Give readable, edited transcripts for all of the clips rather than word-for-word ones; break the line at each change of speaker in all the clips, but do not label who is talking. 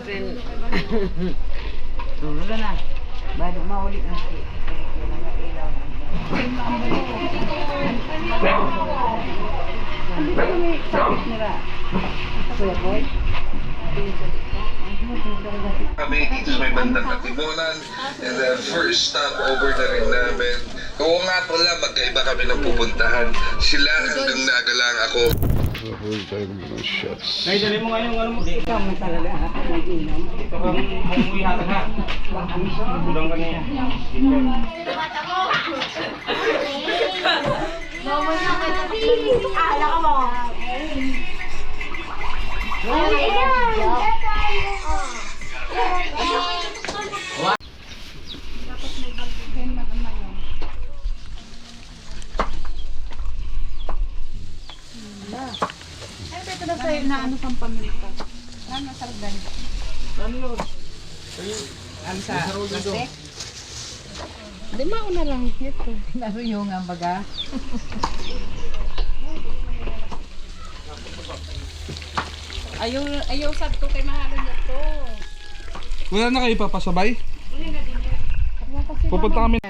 girlfriend. Tulog na. Bago maulit na. Ano ba may sakit nila? Kuya Boy?
Kami dito sa may bandang Katimunan, and then first stop over na rin namin. Oo nga pala, magkaiba kami ng pupuntahan. Sila hanggang nagalang ako.
Nay, dali mo nga yung ano mo.
Ikaw mo talaga nag-inom.
Ito kang umuwi hatag ha. Budang ka niya.
Ala ka mo.
Ito na sa'yo na ano pang paminta. Ano sa lagdan?
Ano yun?
Ano sa plastic? Di mauna lang ito. Naruyo nga baga. Ayaw sad to kay mahalo niya to.
Wala na kayo papasabay? Pupunta kami.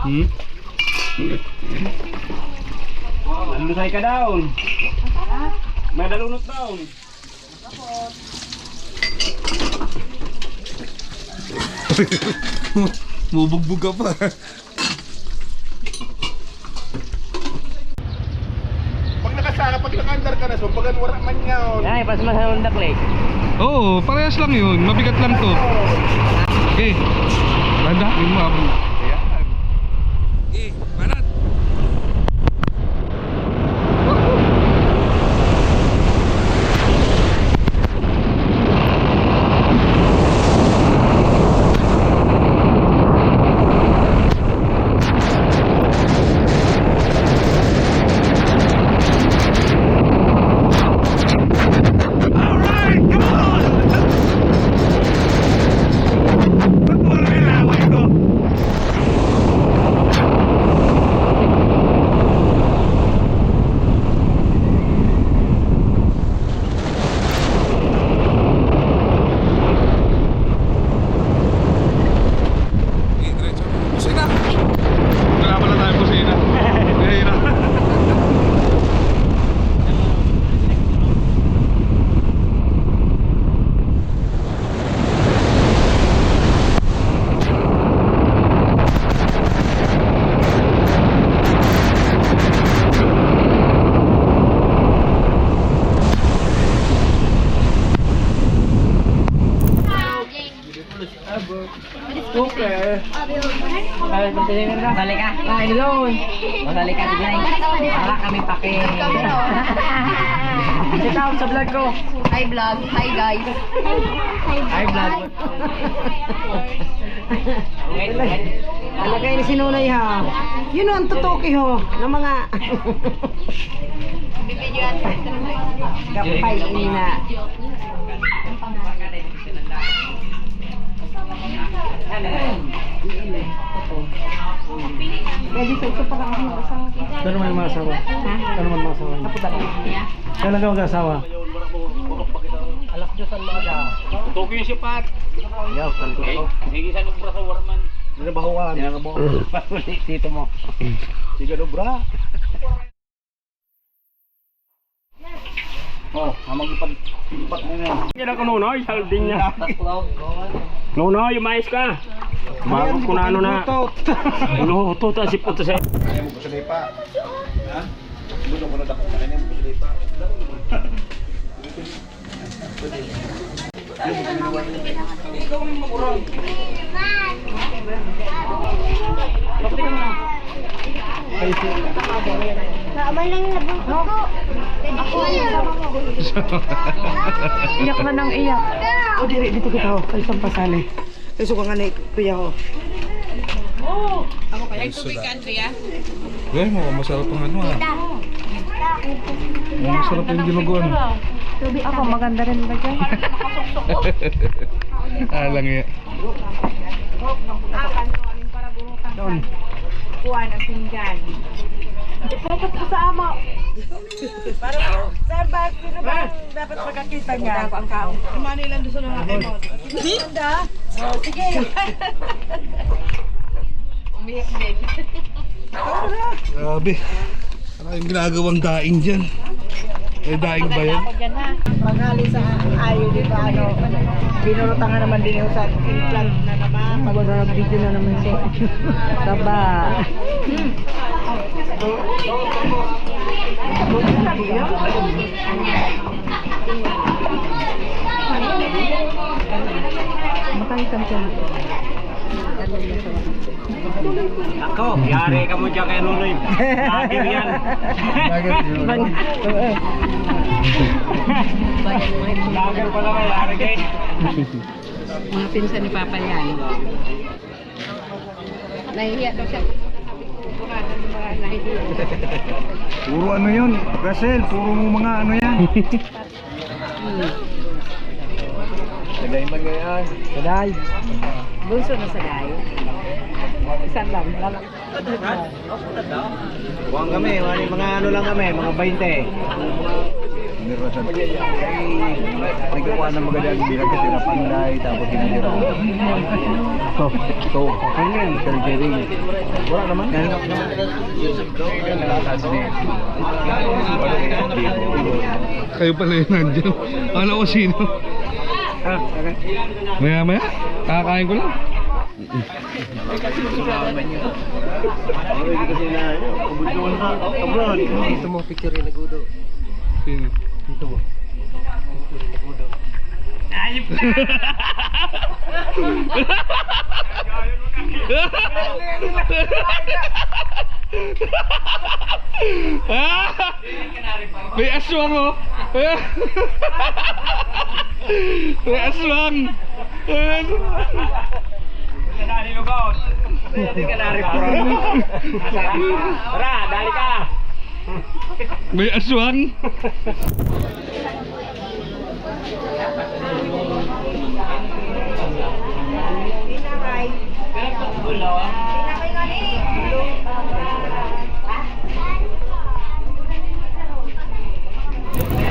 Hmm?
Nalusay ka down. May dalunot down.
Mubugbog ka pa.
Pag naka-under ka na, so pag wala man yun.
Ay, pas masalong daklik.
Oo, parehas lang yun. Mabigat lang to. Okay. Landa, yung mga abong. Okay, banat.
Okay. Masali ka. Ay, doon. Masali ka, Tigay. Para kami pake. Sit out sa vlog ko.
Hi vlog. Hi guys.
Hi, vlog.
Ano kayo ni sinunay ha? Yun ang tutuki ho ng mga kapay ina. Pwede sa pa lang ako asawa.
Kano man masawa? Kano man masawa?
Napunta lang.
Kailan ka mag-asawa? Alas Diyos ang mga. Tokyo si Pat.
Yaw, talikod ko.
Sige sa nubra sa warman.
Binabahuan.
Patuloy dito mo.
Sige, dobra.
Oh, mag-ipat mo na. Kaya ko nunoy, saldin niya. Nunoy, umayos ka. Bago ko na ano na. Luto ta si puto sa.
Ayaw mo pa sa pa. Ha? Buto ko na dako na kanya mo sa pa.
Ikaw ang magurang.
Naaman lang yung nabuntot ko. Ako
Iyak na nang iyak. O diri dito kita ho, kay isang pasali. Kay suka nga na kuya ho.
Ako kaya tubig ka, Andrea.
Eh, masarap ang ano ah. Masarap yung ginuguan.
Tubi ako, maganda rin ba dyan?
Alang eh.
Para buhukan. Kuha ng pinggan.
Focus ko sa amo. Para saan ba? Sino ba dapat magkakita niya? Ako ang kao. Kumani lang doon sa mga emot. Ganda? Oh, sige.
Umiyak din.
Grabe. Ano yung ginagawang daing dyan? Eh, daing ba yan?
Maghali sa ayo, di ba, ano, binurutan nga naman din yung sa implant na naman. Mag-video na naman siya. Taba. Matalisan siya.
Ako, yari ka mo dyan kay Nunoy. Lagi yan. Lagi pala may yari kay.
Mga pinsan ni Papa yan. Nahihiya daw siya.
Puro ano yun, Russell, puro mga ano yan. Sagay magayan.
Saday.
Bunso na sa gay.
Isan lang.
Buwang kami, mga ano lang kami, mga 20.
Nagkakuha ng magandang bilang kasi na panday, tapos hinahira. So, okay yan, surgery. Wala naman. Kayo pala yun nandiyan. Ano ko sino? Maya maya, kakain ko lang.
Dito mo picture yung nagudo.
Sino?
Dito mo. Ayop na!
May aswang oh! May aswang!
Kanari lugaw. Kanari puro. Tara, dali ka!
May aswang!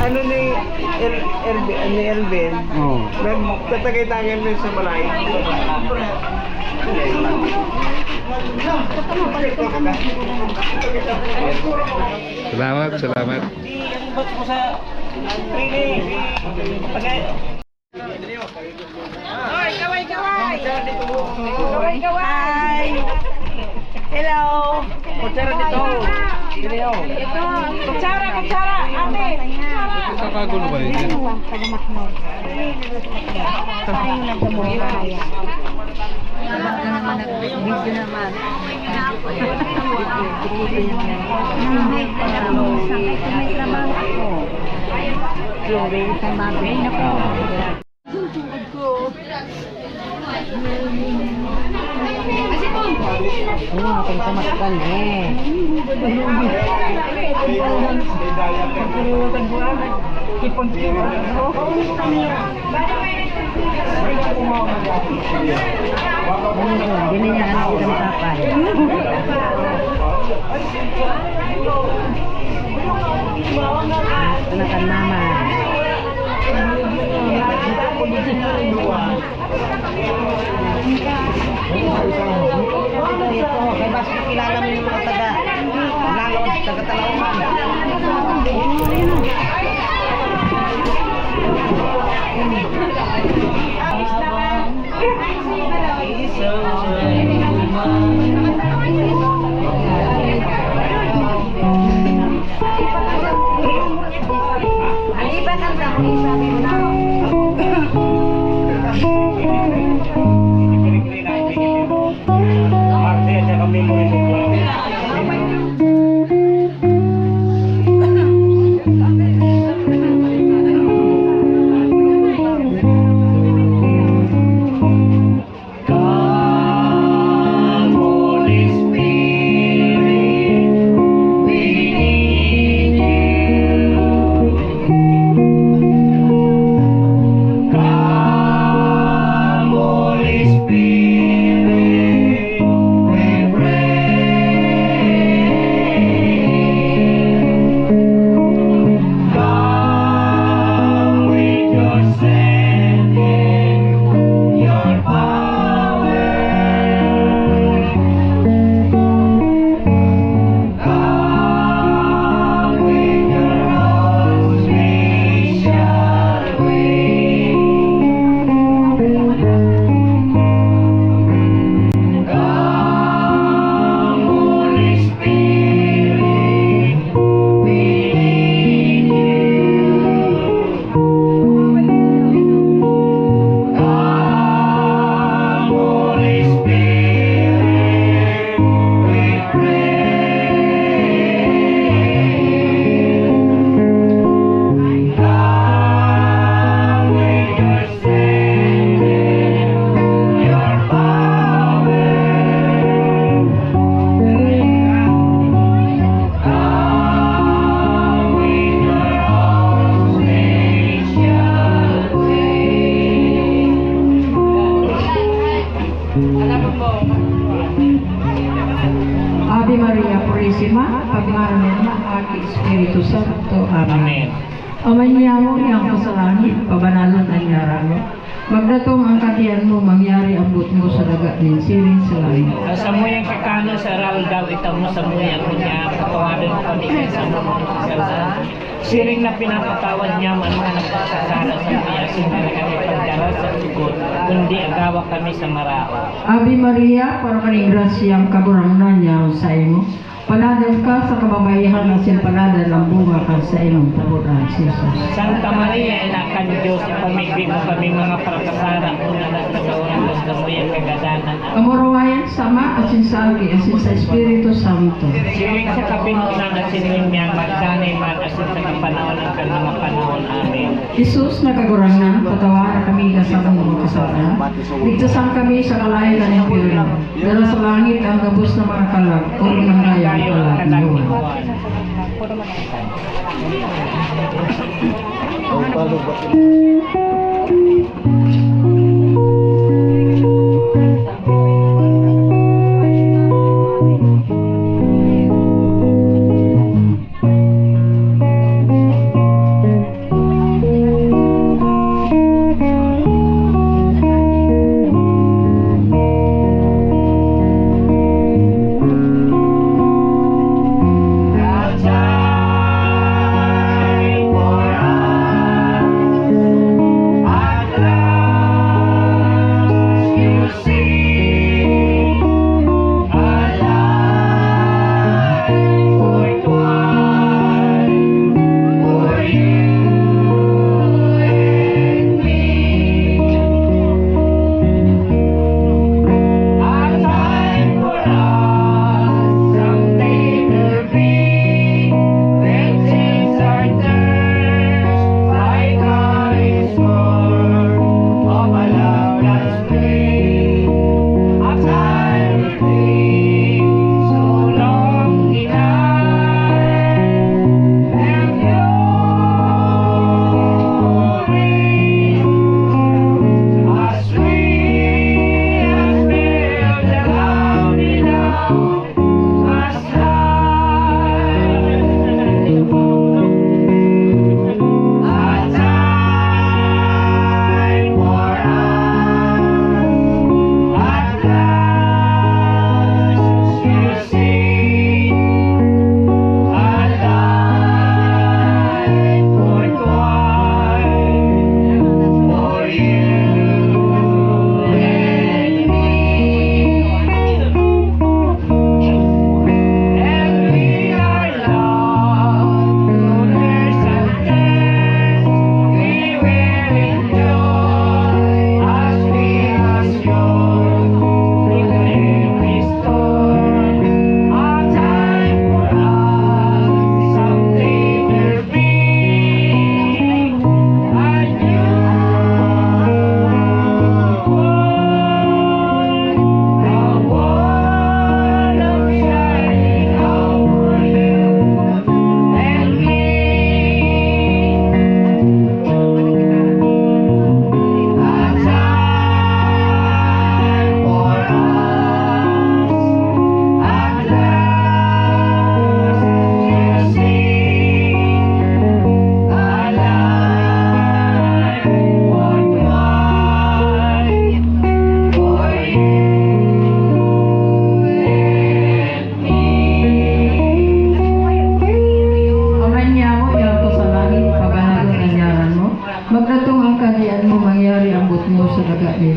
Ano ni Elvin?
Oh.
Tatagay-tagay mo sa malay.
Salamat, salamat.
Ba't mo sa training? Hoy, kaway-kaway! Kaway-kaway! Hello! Kutsara dito! Hello! Kutsara! Ate!
Kakagulo ba yun?
Anak mama. Kaya basta kilala mo yung mga taga-Talauman.
Martes, ya kami mo rin.
pangalan ng Ama at Espiritu Santo. Amen. Aman niya mo iyang kasalangit, pabanalon ang ngaran mo. Magdatong ang katiyan mo, mangyari abot mo sa dagat ng siring sa langit.
Sa mo yung kakano sa ral daw, itaw mo sa mo yung kunya, patawarin mo kami sa mga kasalan. Siring na pinapatawad niya man mga nagpasasala sa iya, sinala kami pagdara sa tugot, kundi agawa kami sa marao.
Ave Maria, para kaning grasyang kaburangnan niya sa imo. Paladan ka sa kababayan at paladan ang bunga ka sa imong tabunan, Jesus.
Santa Maria, Ina kan Diyos, pamigbi mo kami mga prakasara, una nagkakaurang basta mo yung kagadanan.
Amurawayan sama asin sa agi asin sa Espiritu Santo.
Siring sa kapinunan at sinunyan, magdanay man asin sa kapanahon ng mga panahon. Amen.
Jesus, nakagurangan, patawaran kami sa mga kasalanan. Ligtasan kami sa kalayan ng impyerno. Dala sa langit ang gabos ng mga kalag, o ng raya
Tayo ang kalagikuan.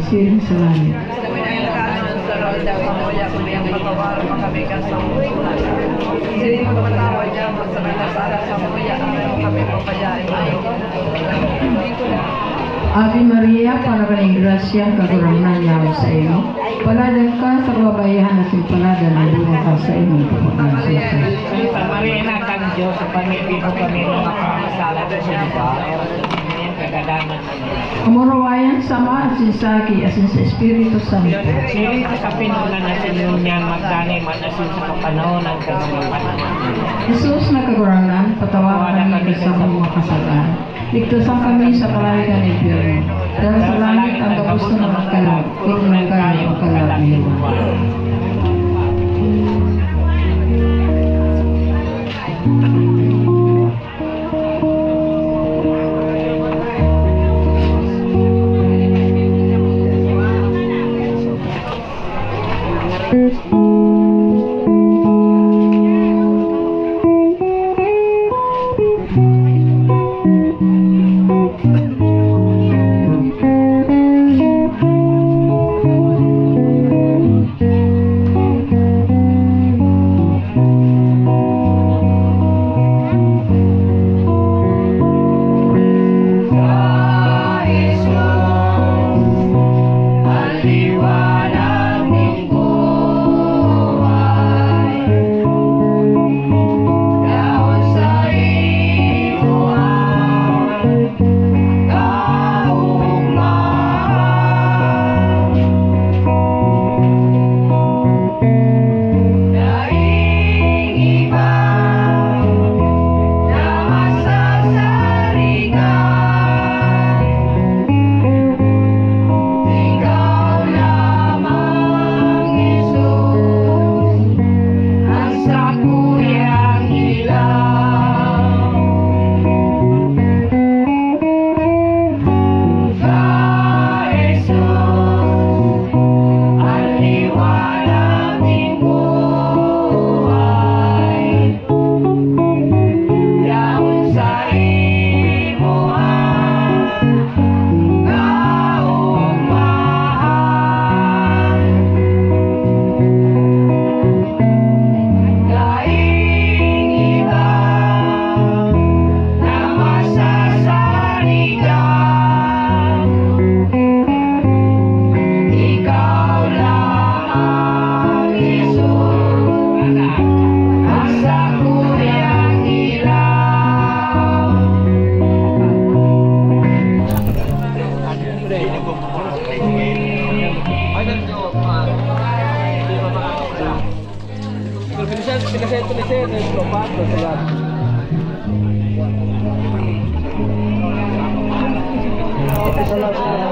siring sa langit. Ave Maria, para kaning grasya, kaguranan niya sa imo. Paladan ka sa kababayan at paladan ang buong ka sa imo.
Santa Maria, anak ng Diyos, sa pamibig ko kami ng makakasala sa siya. Kagadanan
Amurawayan sama asin sa aki asin sa Espiritu Santo.
siring sa kapinunan na sinunyan, magdanay man asin sa kapanahon ng kagamapan.
Jesus na kaguranan, patawaran kami sa mga kasalanan. Ligtasan kami sa kalahigan ng impyerno. Dahil sa langit ang gabos na mga kalag, kung ng kayo ang kalag niyo.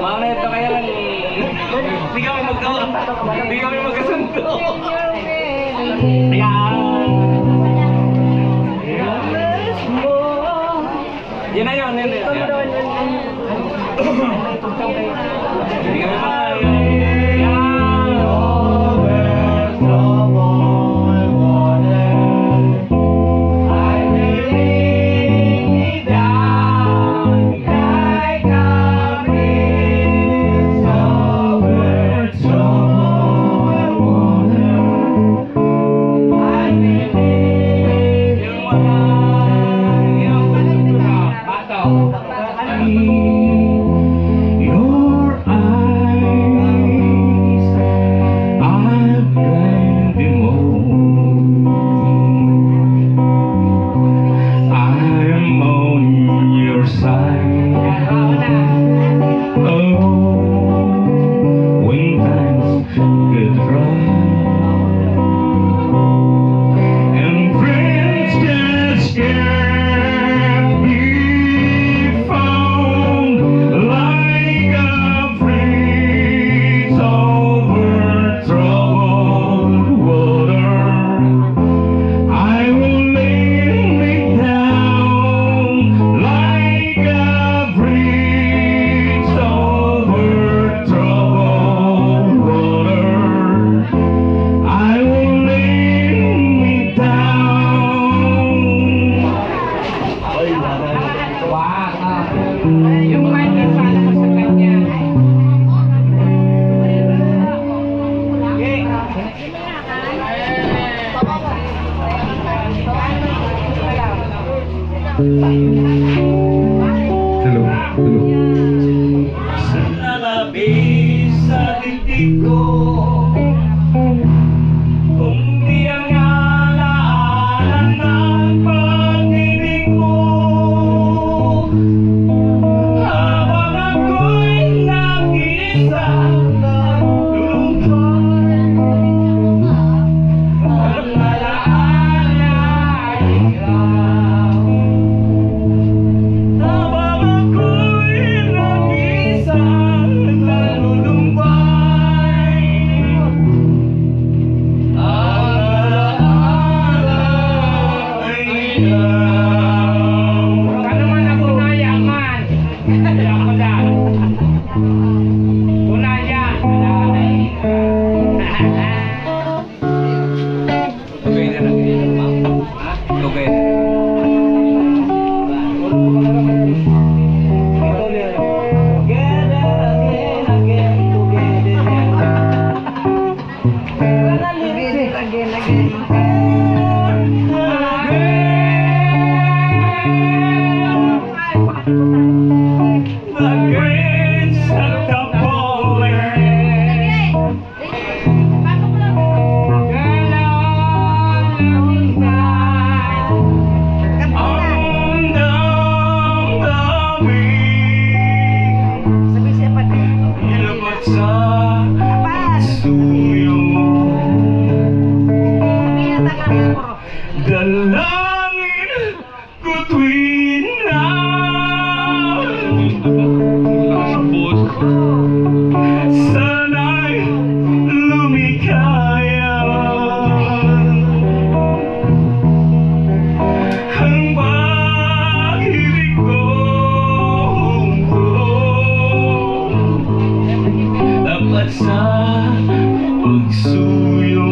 Mana ito kaya lang hindi kami magkasundo. Ayan. Yun na yun. Hindi kami
Ano man ang kunaya man? Kaya ko dyan. Kunaya.
Dalangin ko tuwing na
Lakas boss.
sana'y lumikaya ang pag-ibig ko dapat sa pagsuyo.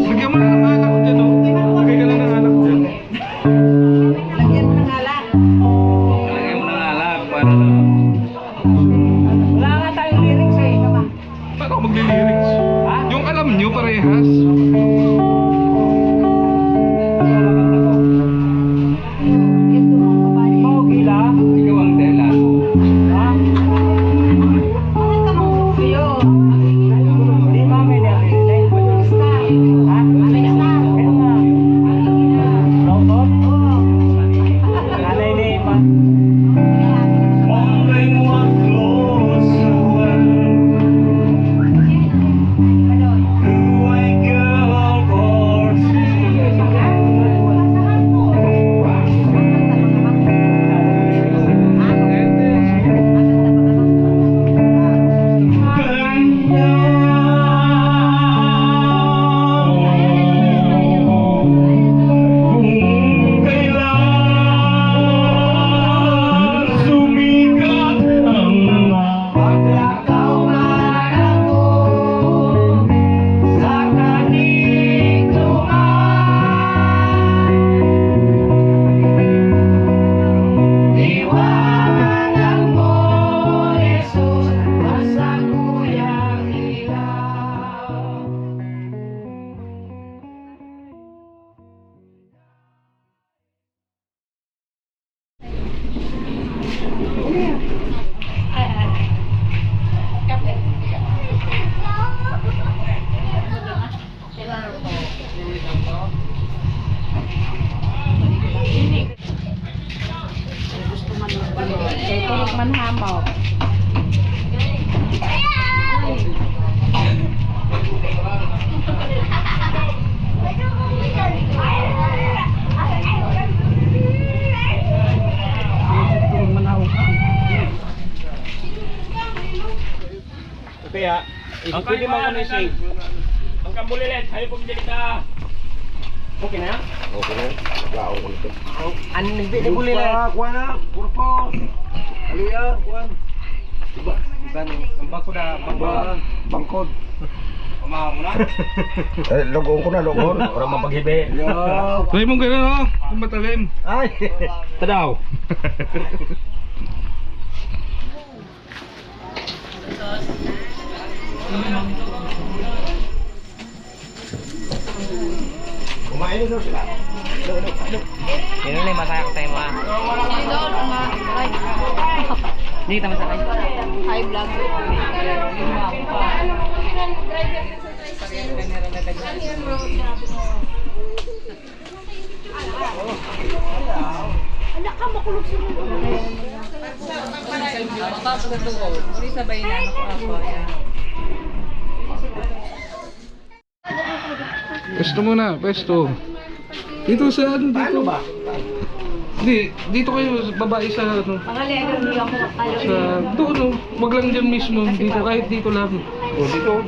Lagyan mo na ng alak dyan, oh. Lagay ka lang ng alak dyan.
Wala nga tayong lyrics eh.
Paano ako magli-lyrics? Yung alam nyo parehas.
Gila. Ikaw ang tela. Ha? Di ba may narinig? Ha? Ano nga? Rotot? Nanay ni Iman.
Only one closer who I go for. Kaya, pwede mo kami save. Ang kambulilet, hayo pong dili ka. Okay na? Okay na.
Ano nagbi bulilet?
Kuha na, purpo. Aluya, kuha. Diba? Ang bangko na, bangkod. Pamaha mo na?
Logon ko na, logon.
Para mapaghibi.
Try mo gano'n, oh. Kung matalim.
Ay! Tadaw!
Kumain na daw sila.
Yun ulit, masaya ko sa'yo mga. Hindi kita masakay.
Hi, vlog. Anak ka, makulog sila.
Sabay na, ako.
Pesto muna, pesto. Dito sa ano dito? Hindi, dito kayo babae sa ano. Sa doon no. Wag lang diyan mismo. Dito kahit dito lang. Dito.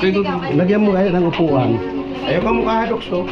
Kayo doon.
Lagyan mo kayo ng upuan. Ayaw ka mukha hadoks to.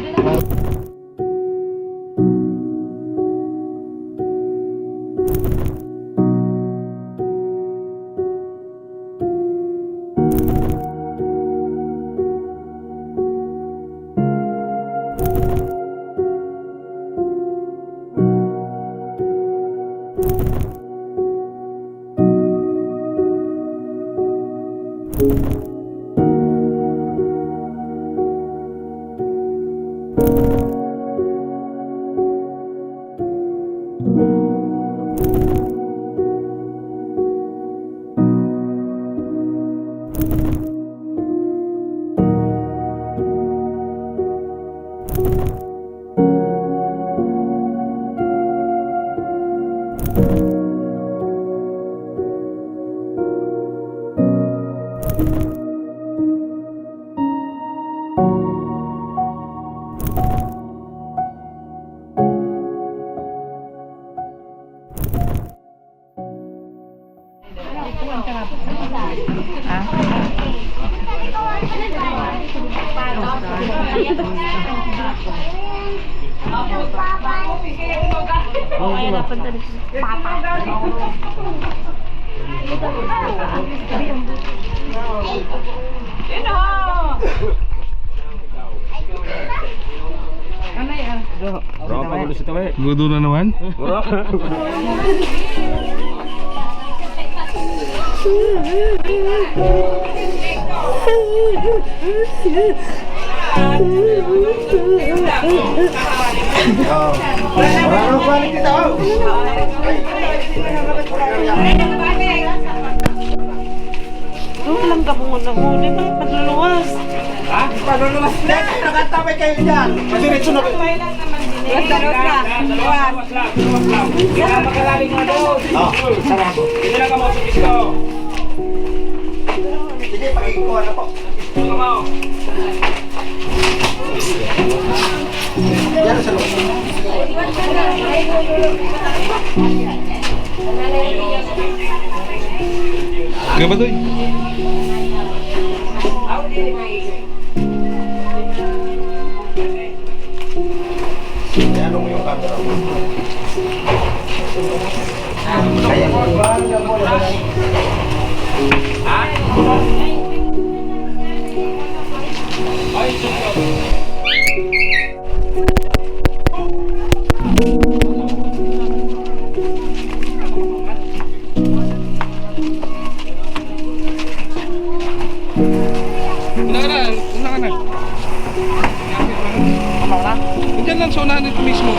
Bro, pagulo sa tawi.
Gudo na naman.
Bro.
Wala nang balik dito.
Walang kabungon na muna. Bakit pagluluwas?
Pagluluwas na. Nakatabay kayo dyan. Madiretso na kayo.
Luwas lang. Hindi na magkalaling mo doon. Hindi na ka mo sa pisto.
Sige, pakikuha na po.
Ito mo.
Yan sa loob.
Kaya ba doy?
Yan mo yung camera mo. Kaya mo ba?
Una ka na. Diyan lang sa unahan nito mismo.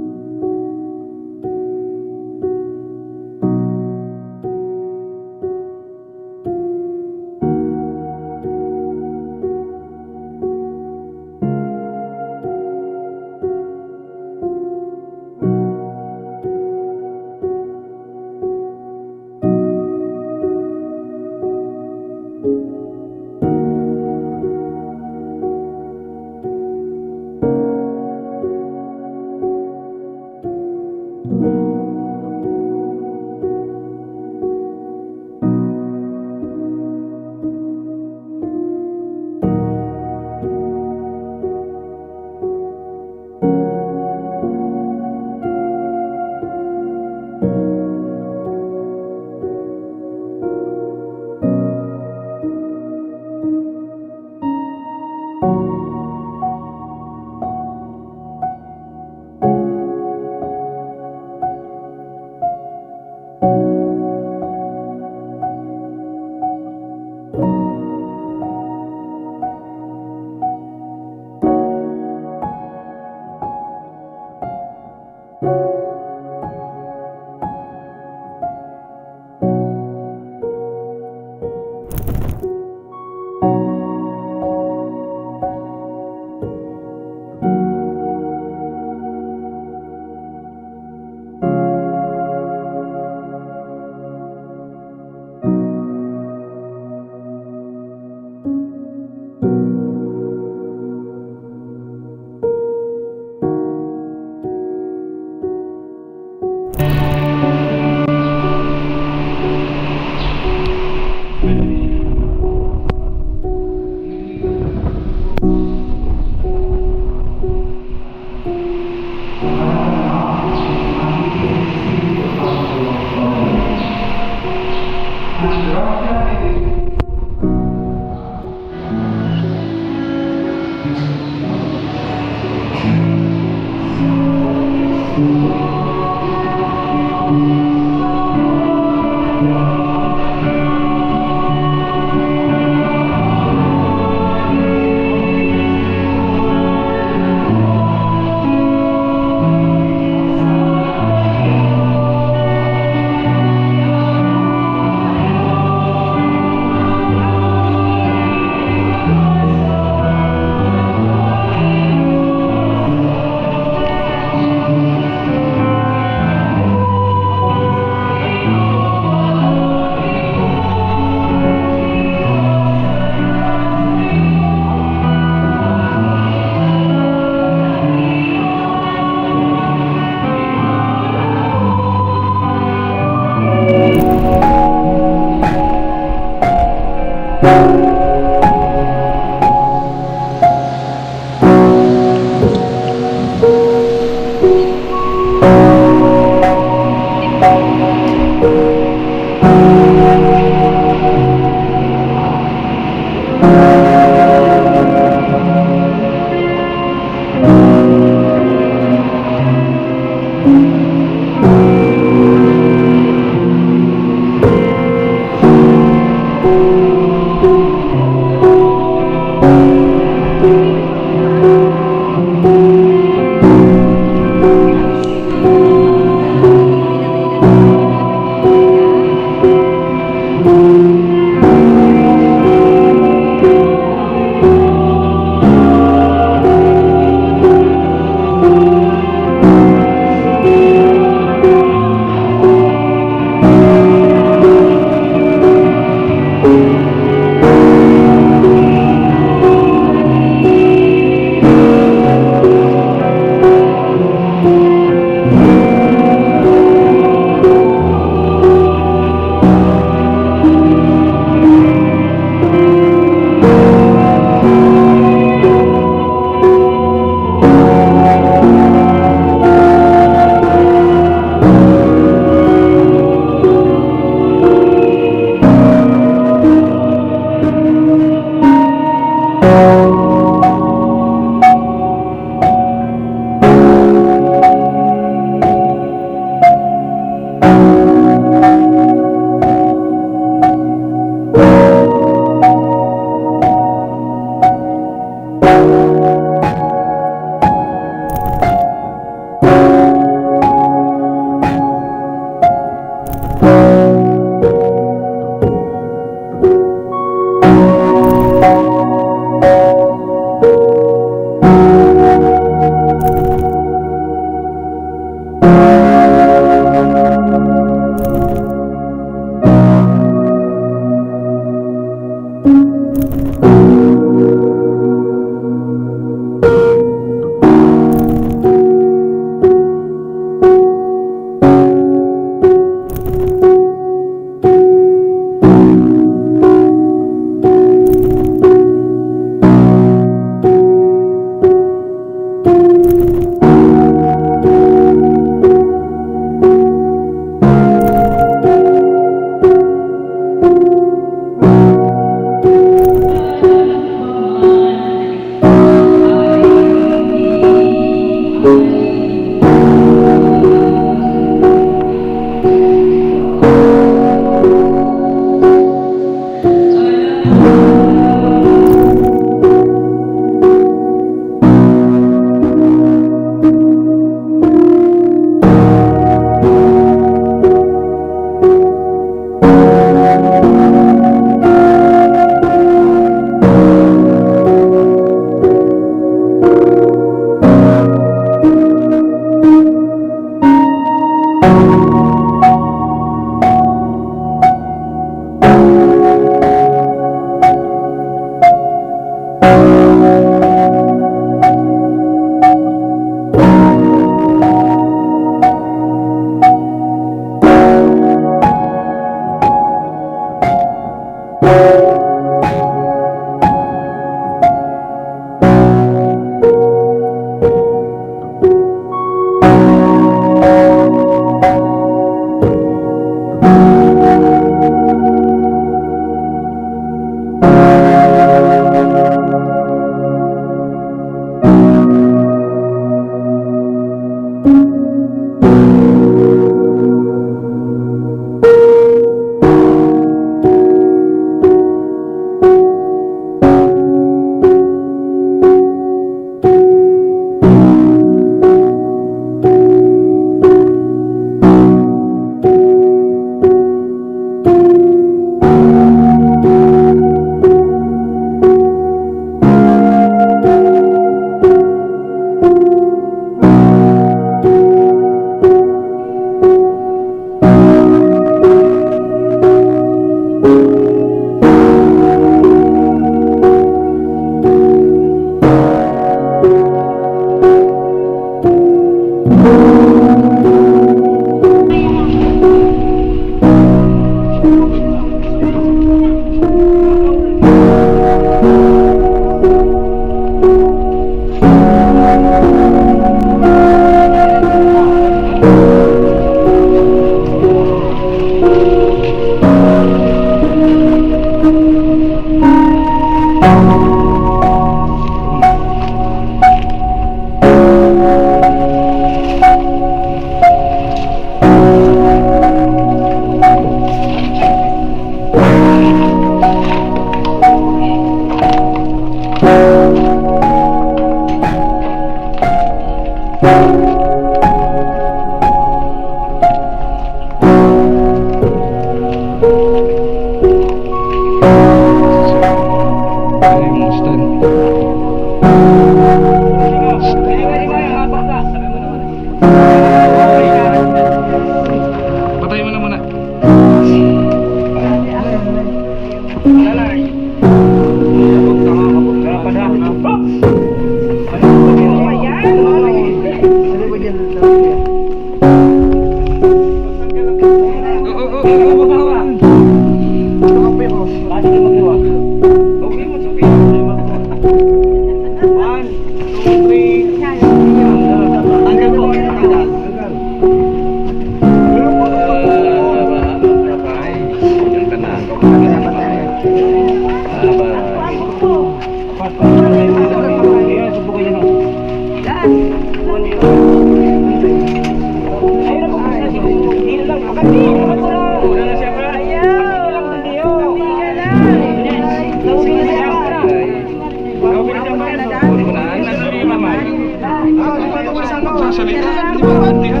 Salita. Di ba bandi ha?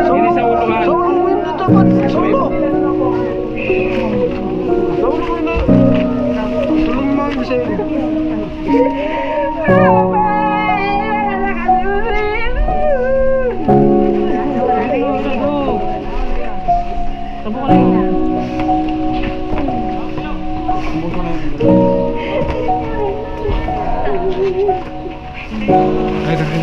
Sino sa ulungan?
Ay, dali.